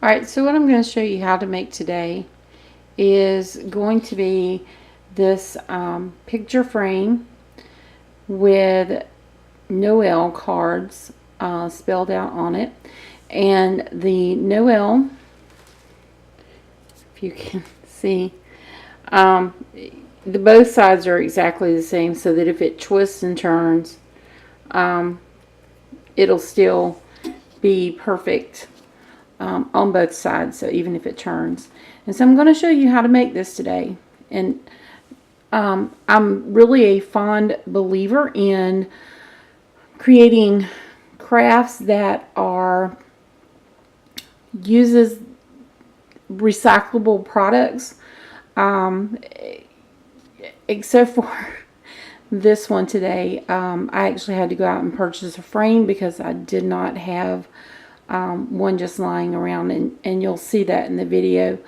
Alright, so what I'm going to show you how to make today is going to be this picture frame with NOEL cards spelled out on it. And the NOEL, if you can see, the both sides are exactly the same, so that if it twists and turns, it'll still be perfect on both sides, so even if it turns. And so I'm going to show you how to make this today. And I'm really a fond believer in creating crafts that are uses recyclable products, except for this one today. I actually had to go out and purchase a frame because I did not have one just lying around, and you'll see that in the video.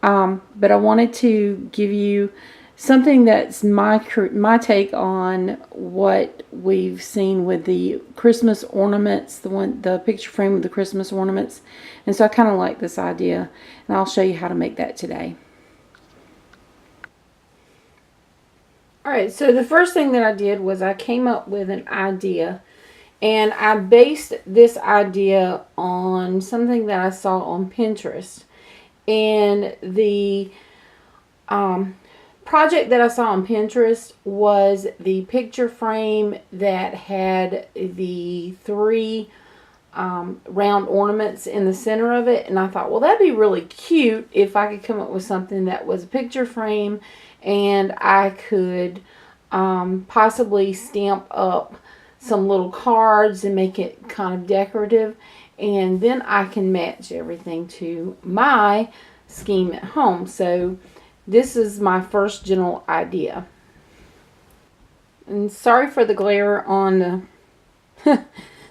But I wanted to give you something that's my take on what we've seen with the Christmas ornaments, the picture frame with the Christmas ornaments. And so I kind of like this idea, and I'll show you how to make that today. Alright, so the first thing that I did was I came up with an idea, and I based this idea on something that I saw on Pinterest. And the project that I saw on Pinterest was the picture frame that had the three round ornaments in the center of it. And I thought, well, that'd be really cute if I could come up with something that was a picture frame and I could possibly stamp up some little cards and make it kind of decorative, and then I can match everything to my scheme at home. So this is my first general idea. And sorry for the glare on the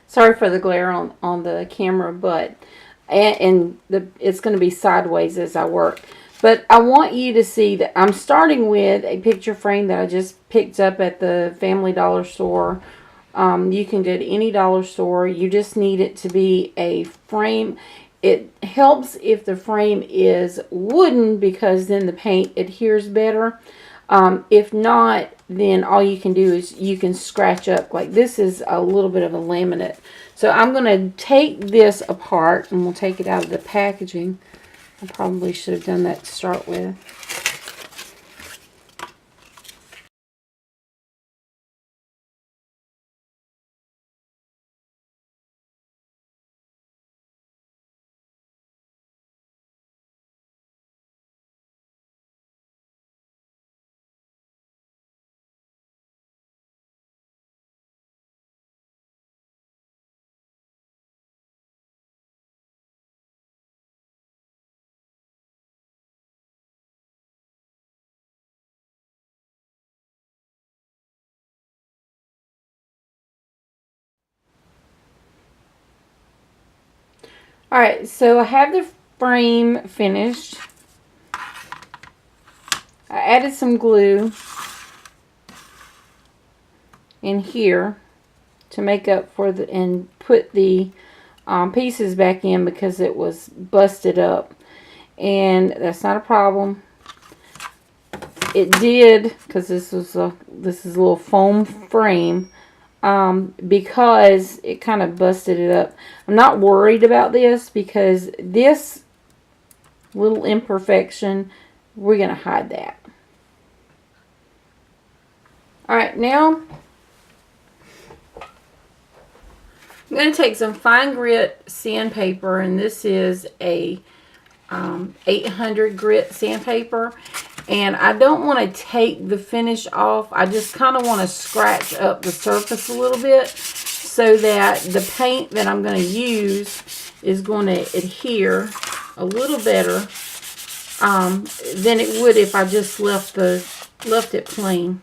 sorry for the glare on the camera, but it's going to be sideways as I work. But I want you to see that I'm starting with a picture frame that I just picked up at the Family Dollar store. You can go to any dollar store. You just need it to be a frame. It helps if the frame is wooden, because then the paint adheres better. If not, then all you can do is you can scratch up. Like this is a little bit of a laminate. So I'm going to take this apart, and we'll take it out of the packaging. I probably should have done that to start with. Alright, so I have the frame finished. I added some glue in here to make up for the, and put the pieces back in because it was busted up. And that's not a problem. It did, because this is a little foam frame. Because it kind of busted it up. I'm not worried about this, because this little imperfection, we're going to hide that. Alright, now I'm going to take some fine grit sandpaper, and this is a 800 grit sandpaper. And I don't want to take the finish off. I just kind of want to scratch up the surface a little bit so that the paint that I'm going to use is going to adhere a little better than it would if I just left it plain.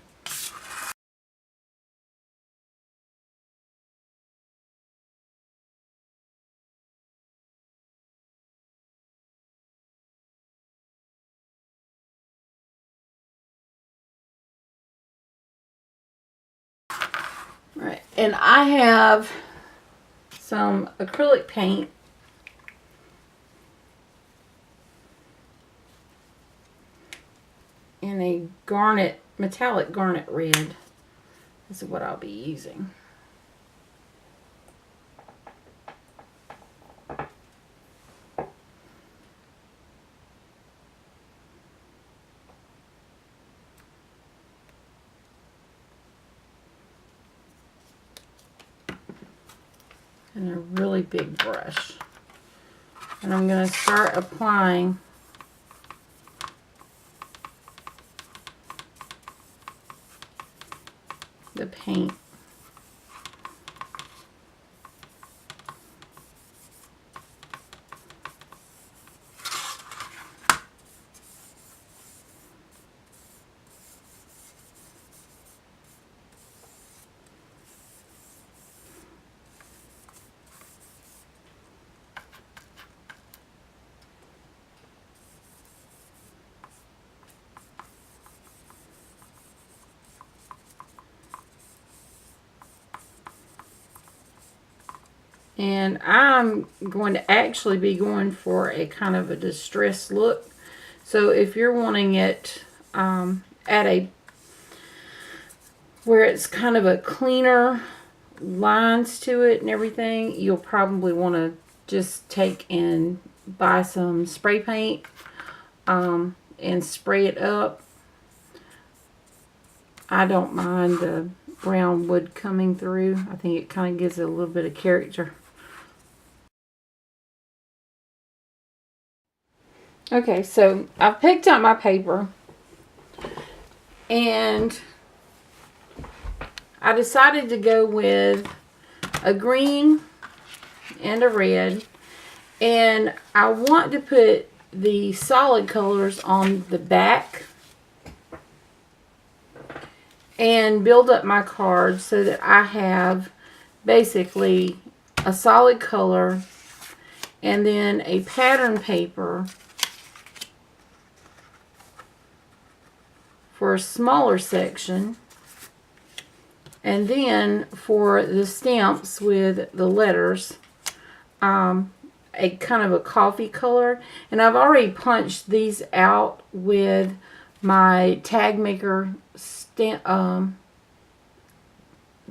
Right, and I have some acrylic paint in a garnet, metallic garnet red. This is what I'll be using. And a really big brush. And I'm going to start applying the paint. And I'm going to actually be going for a kind of a distressed look. So if you're wanting it at a, where it's kind of a cleaner lines to it and everything, you'll probably want to just take and buy some spray paint and spray it up. I don't mind the brown wood coming through. I think it kind of gives it a little bit of character. Okay, so I've picked up my paper and I decided to go with a green and a red, and I want to put the solid colors on the back and build up my card so that I have basically a solid color and then a pattern paper for a smaller section, and then for the stamps with the letters, a kind of a coffee color. And I've already punched these out with my tag maker stamp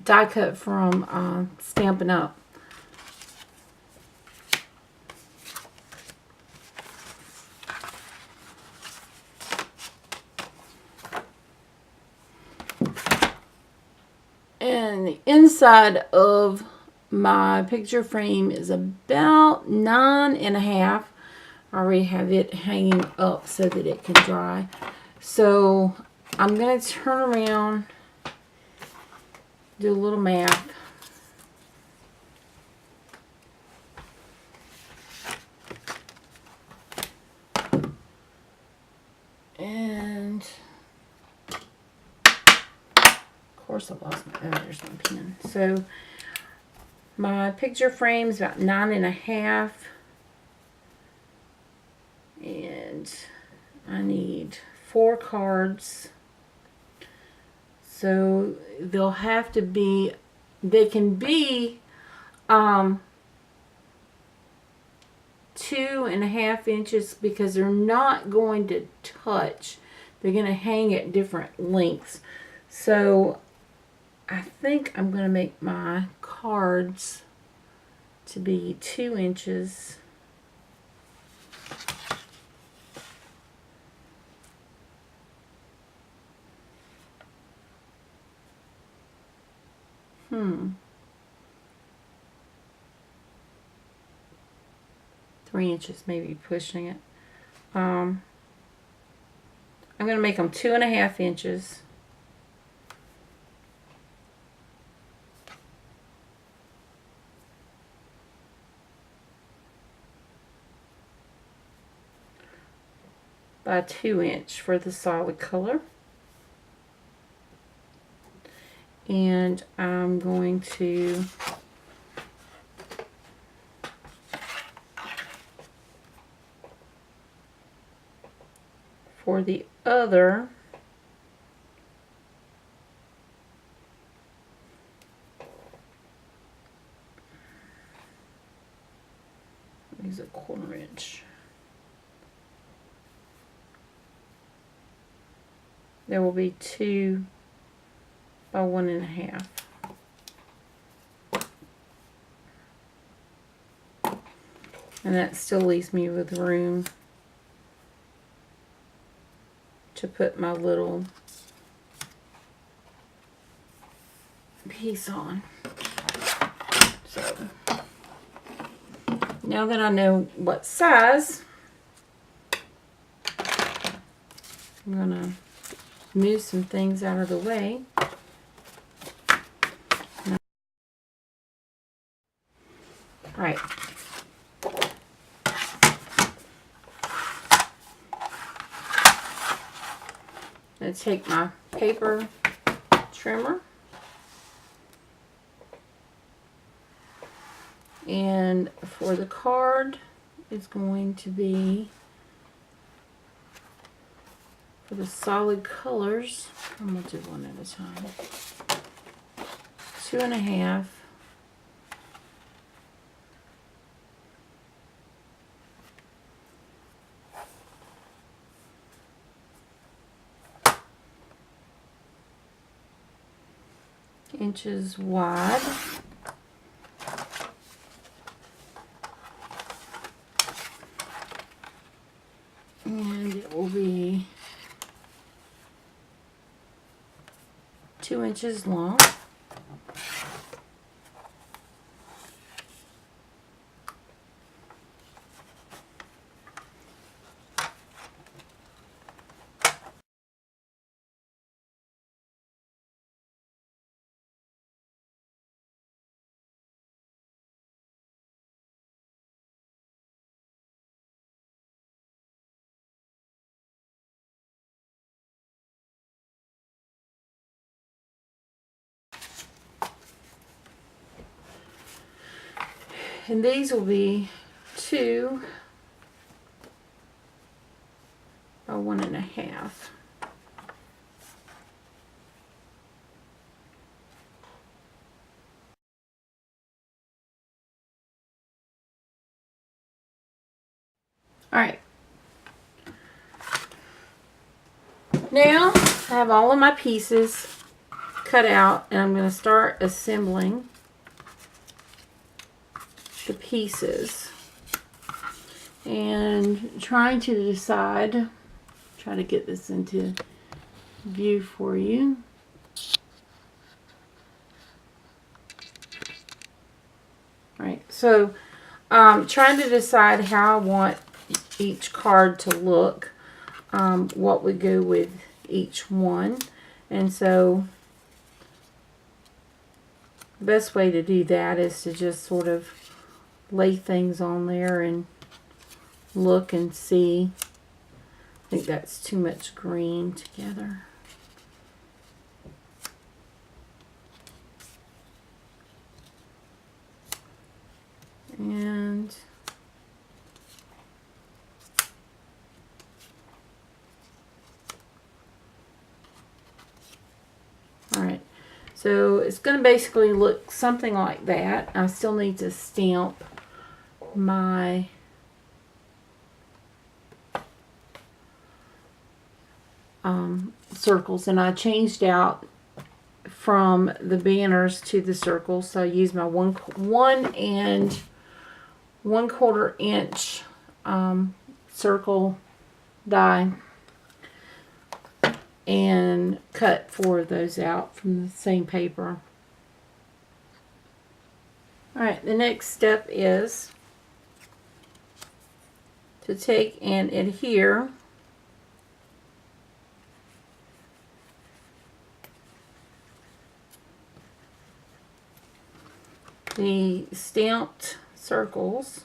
die cut from Stampin' Up. And the inside of my picture frame is about 9.5. I already have it hanging up so that it can dry. So I'm going to turn around, do a little math. And of course I lost my, oh, there's my pen. So my picture frame is about 9.5. And I need 4 cards. So they'll have to be, they can be 2.5 inches because they're not going to touch. They're going to hang at different lengths. So I think I'm going to make my cards to be 2 inches. Hmm. 3 inches, maybe pushing it. I'm going to make them 2.5 inches. By 2 inch for the solid color. And I'm going to for the other, use a 1/4 inch. there will be 2 by 1.5. And that still leaves me with room to put my little piece on. So now that I know what size, I'm gonna move some things out of the way. All right. I'm gonna take my paper trimmer and for the card it's going to be for the solid colors. I'm gonna do one at a time. 2.5. Inches wide. And it will be 2 inches long. And these will be 2 by 1.5. All right. Now I have all of my pieces cut out, and I'm going to start assembling the pieces and trying to decide, try to get this into view for you. All right, so trying to decide how I want each card to look, what would go with each one. And so the best way to do that is to just sort of lay things on there and look and see. I think that's too much green together. And all right, so it's going to basically look something like that. I still need to stamp my circles, and I changed out from the banners to the circles, so I used my 1 1/4 inch circle die and cut 4 of those out from the same paper. Alright, the next step is to take and adhere the stamped circles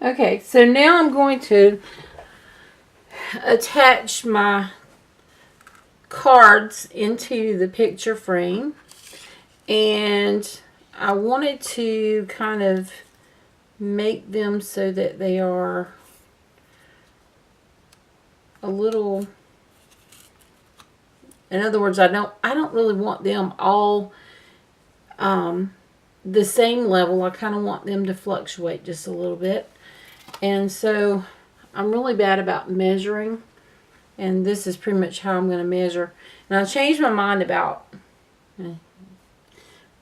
Okay, so now I'm going to attach my cards into the picture frame, and I wanted to kind of make them so that they are a little, in other words, I don't really want them all the same level. I kind of want them to fluctuate just a little bit. And so I'm really bad about measuring, and this is pretty much how I'm going to measure. And I changed my mind about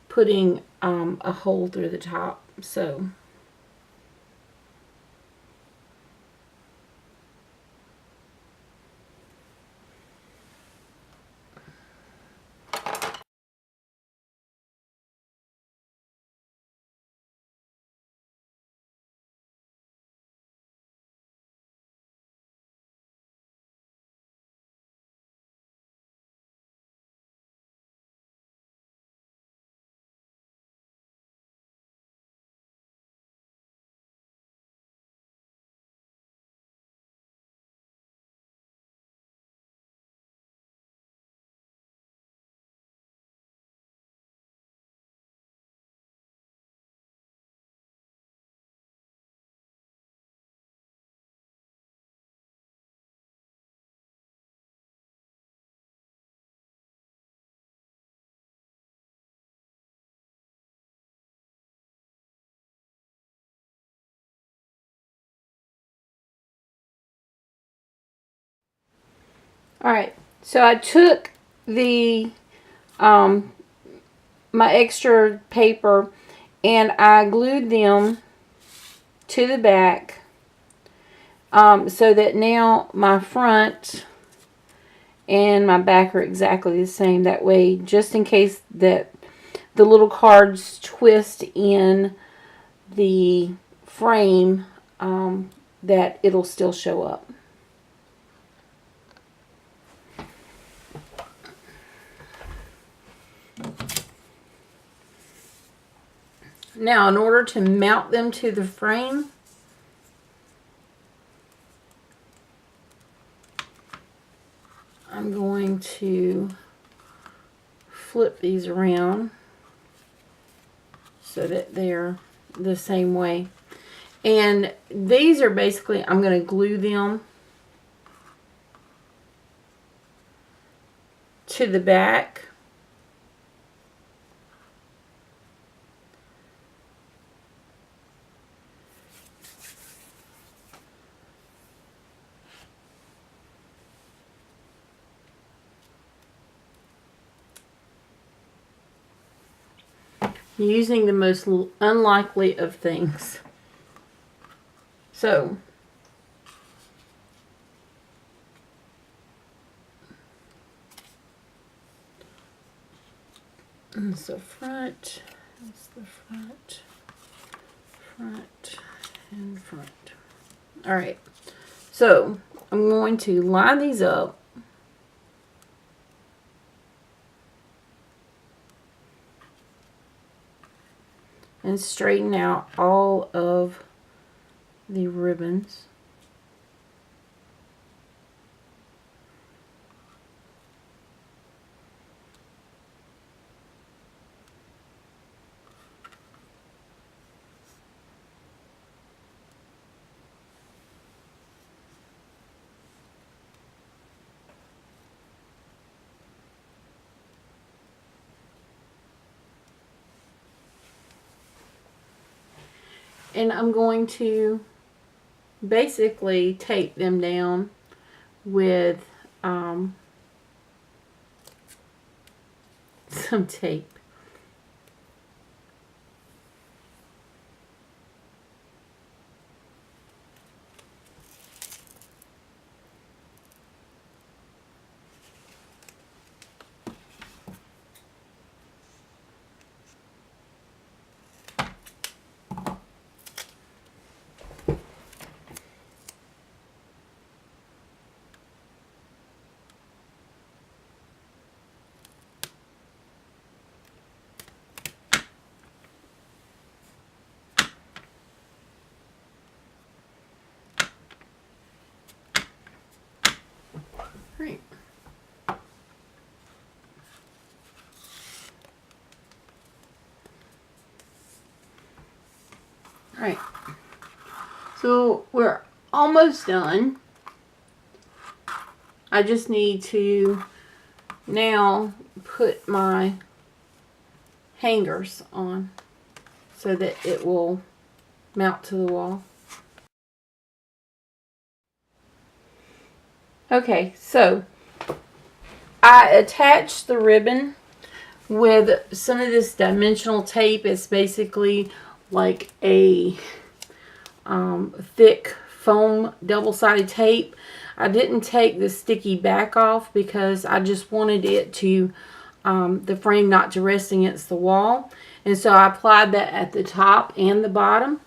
putting a hole through the top. So alright, so I took the my extra paper and I glued them to the back, so that now my front and my back are exactly the same. That way, just in case that the little cards twist in the frame, that it'll still show up. Now, in order to mount them to the frame, I'm going to flip these around so that they're the same way. And these are basically, I'm going to glue them to the back. Using the most unlikely of things. So, that's the front, that's the front, front, and front. Alright, so I'm going to line these up. And straighten out all of the ribbons. And I'm going to basically tape them down with some tape. Right. Right. So we're almost done. I just need to now put my hangers on so that it will mount to the wall. Okay, so I attached the ribbon with some of this dimensional tape. It's basically like a thick foam double-sided tape. I didn't take the sticky back off because I just wanted it to the frame not to rest against the wall, and so I applied that at the top and the bottom,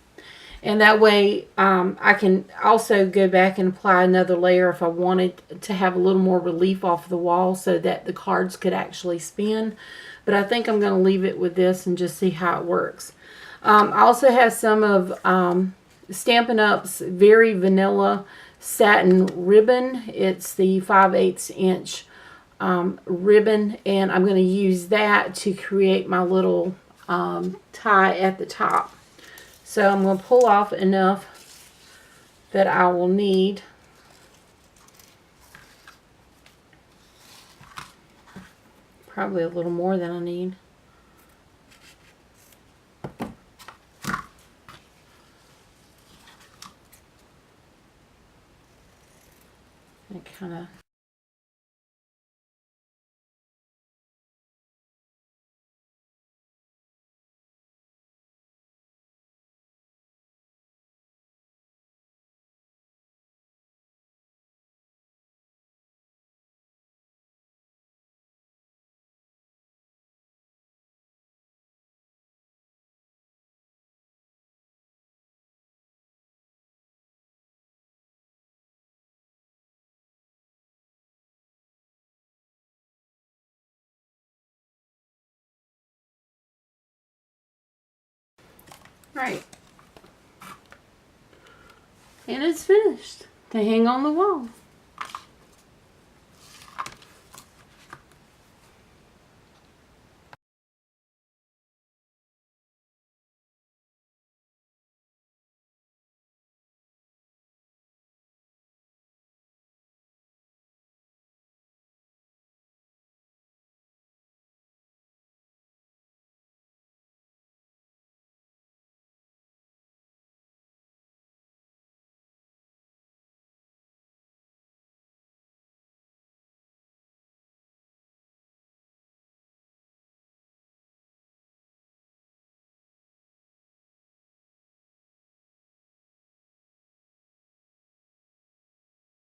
and that way I can also go back and apply another layer if I wanted to have a little more relief off the wall so that the cards could actually spin. But I think I'm going to leave it with this and just see how it works. I also have some of Stampin' Up's very vanilla satin ribbon. It's the 5/8 inch ribbon, and I'm going to use that to create my little tie at the top. So I'm going to pull off enough that I will need. Probably a little more than I need. It kind of right. And it's finished to hang on the wall.